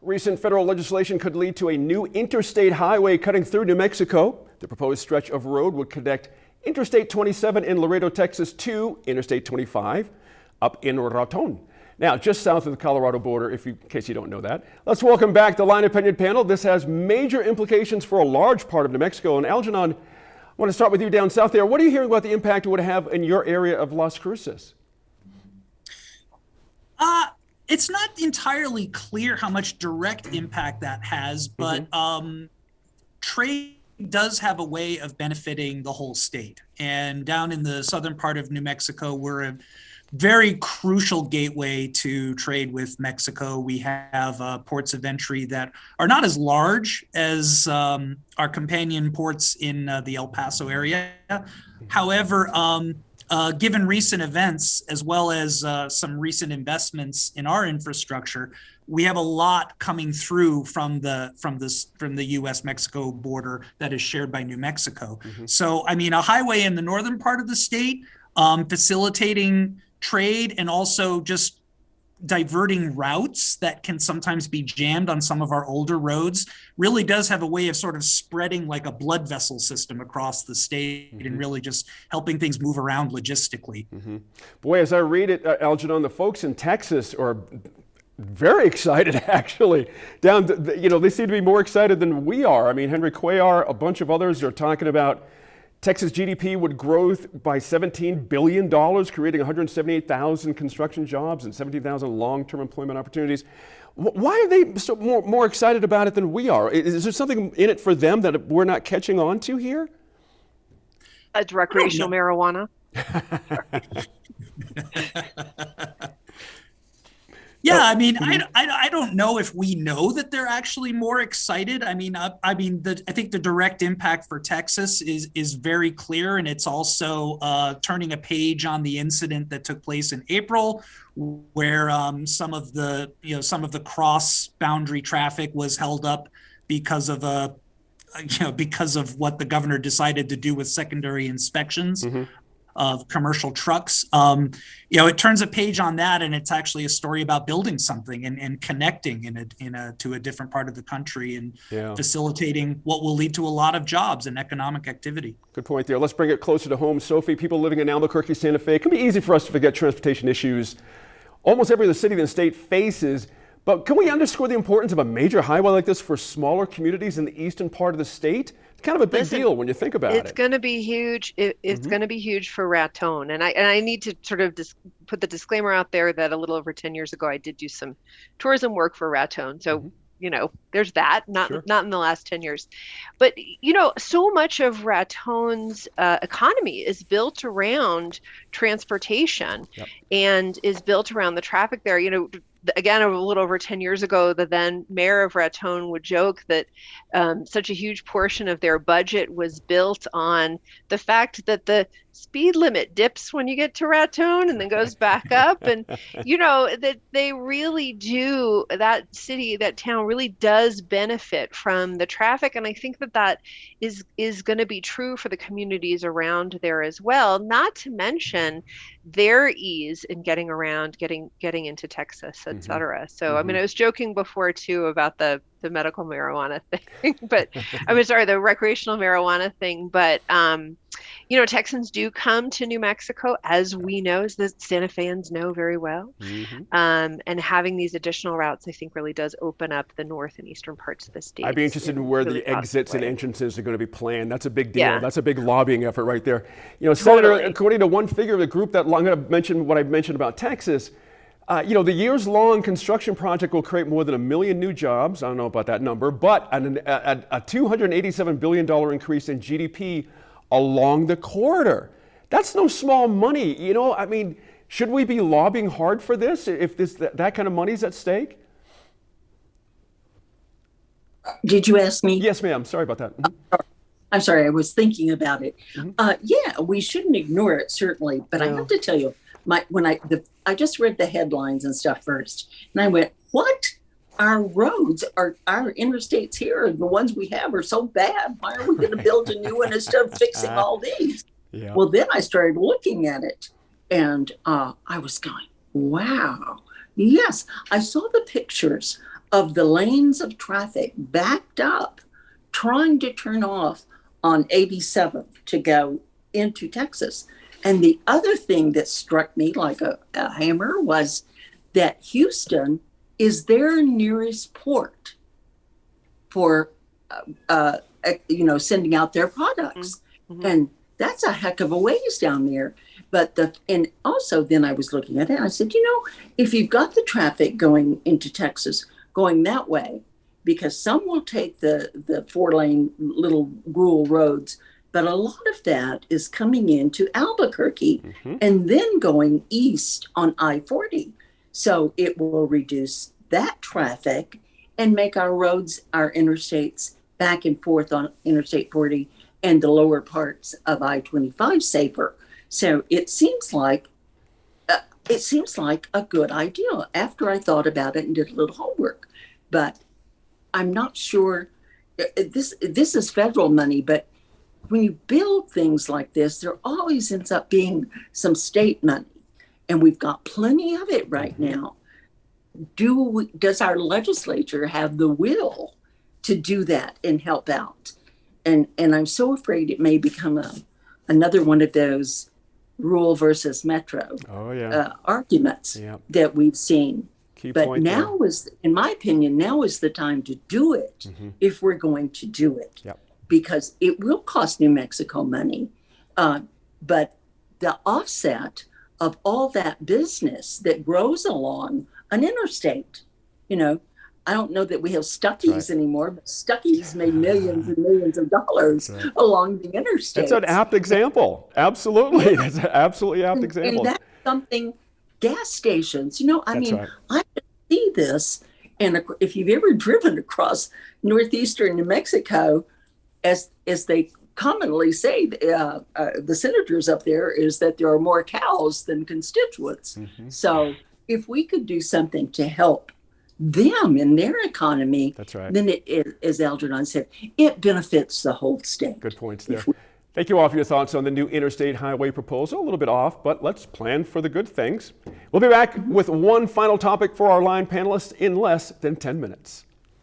Recent federal legislation could lead to a new interstate highway cutting through New Mexico. The proposed stretch of road would connect Interstate 27 in Laredo, Texas to Interstate 25 up in Raton. Now, just south of the Colorado border, in case you don't know that. Let's welcome back the Line Opinion panel. This has major implications for a large part of New Mexico. And Algernon, I want to start with you down south there. What are you hearing about the impact it would have in your area of Las Cruces? It's not entirely clear how much direct impact that has, but trade does have a way of benefiting the whole state. And down in the southern part of New Mexico, we're a very crucial gateway to trade with Mexico. We have ports of entry that are not as large as our companion ports in the El Paso area. However, given recent events, as well as some recent investments in our infrastructure, we have a lot coming through from the U.S.-Mexico border that is shared by New Mexico. So, I mean, a highway in the northern part of the state, facilitating trade and also just diverting routes that can sometimes be jammed on some of our older roads really does have a way of sort of spreading like a blood vessel system across the state and really just helping things move around logistically. Boy, as I read it, Algernon, the folks in Texas are very excited, actually. They seem to be more excited than we are. I mean, Henry Cuellar, a bunch of others are talking about Texas GDP would grow by $17 billion, creating 178,000 construction jobs and 17,000 long-term employment opportunities. Why are they so more excited about it than we are? Is there something in it for them that we're not catching on to here? It's recreational marijuana. Yeah, I mean, I don't know if we know that they're actually more excited. I think the direct impact for Texas is very clear, and it's also turning a page on the incident that took place in April, where some of the cross boundary traffic was held up because of what the governor decided to do with secondary inspections of commercial trucks. It turns a page on that, and it's actually a story about building something and connecting to a different part of the country and facilitating what will lead to a lot of jobs and economic activity. Good point there. Let's bring it closer to home. Sophie, people living in Albuquerque, Santa Fe, it can be easy for us to forget transportation issues almost every other city in the state faces. But can we underscore the importance of a major highway like this for smaller communities in the eastern part of the state? It's kind of a big deal when you think about it. It's going to be huge. It's going to be huge for Raton. And I need to sort of put the disclaimer out there that a little over 10 years ago, I did do some tourism work for Raton. So, there's that, not in the last 10 years. But, so much of Raton's economy is built around transportation and is built around the traffic there. Again, a little over 10 years ago, the then mayor of Raton would joke that such a huge portion of their budget was built on the fact that the speed limit dips when you get to Raton and then goes back up. And, that they really do, that town really does benefit from the traffic. And I think that is going to be true for the communities around there as well, not to mention their ease in getting around, getting into Texas, et cetera. So, I mean, I was joking before too about the medical marijuana thing, but the recreational marijuana thing. But, Texans do come to New Mexico, as we know, as the Santa Feans know very well. And having these additional routes, I think, really does open up the north and eastern parts of the state. I'd be interested in where the exits and entrances are going to be planned. That's a big deal. Yeah. That's a big lobbying effort right there. Senator, according to one figure of the group that I'm going to mention what I mentioned about Texas, the years-long construction project will create more than 1 million new jobs. I don't know about that number, but a $287 billion increase in GDP along the corridor. That's no small money. Should we be lobbying hard for this if that kind of money's at stake? Did you ask me? Yes, ma'am. Sorry about that. I'm sorry. I was thinking about it. Yeah, we shouldn't ignore it, certainly. But I have to tell you, I just read the headlines and stuff first, and I went, "What? Our roads, our interstates here, the ones we have, are so bad. Why are we going to build a new one instead of fixing all these?" Yeah. Well, then I started looking at it, and I was going, "Wow, yes." I saw the pictures of the lanes of traffic backed up trying to turn off on 87th to go into Texas. And the other thing that struck me like a hammer was that Houston is their nearest port for, sending out their products. Mm-hmm. And that's a heck of a ways down there. And also then I was looking at it and I said, if you've got the traffic going into Texas, going that way, because some will take the 4-lane little rural roads, but a lot of that is coming into Albuquerque and then going east on I-40. So it will reduce that traffic and make our roads, our interstates back and forth on Interstate 40 and the lower parts of I-25 safer. So it seems like a good idea after I thought about it and did a little homework. But I'm not sure, this is federal money, but when you build things like this, there always ends up being some state money. And we've got plenty of it right now. Does our legislature have the will to do that and help out? And I'm so afraid it may become another one of those rural versus metro arguments that we've seen. But now in my opinion, now is the time to do it if we're going to do it. Yep. Because it will cost New Mexico money. But the offset of all that business that grows along an interstate, I don't know that we have Stuckey's anymore, but Stuckey's made millions and millions of dollars along the interstate. It's an apt example. Absolutely. That's an absolutely apt example. And that's something, gas stations, I see this. And if you've ever driven across northeastern New Mexico, as they commonly say, the senators up there, is that there are more cows than constituents. So if we could do something to help them in their economy, then as Algernon said, it benefits the whole state. Good points there. Thank you all for your thoughts on the new interstate highway proposal. A little bit off, but let's plan for the good things. We'll be back with one final topic for our line panelists in less than 10 minutes.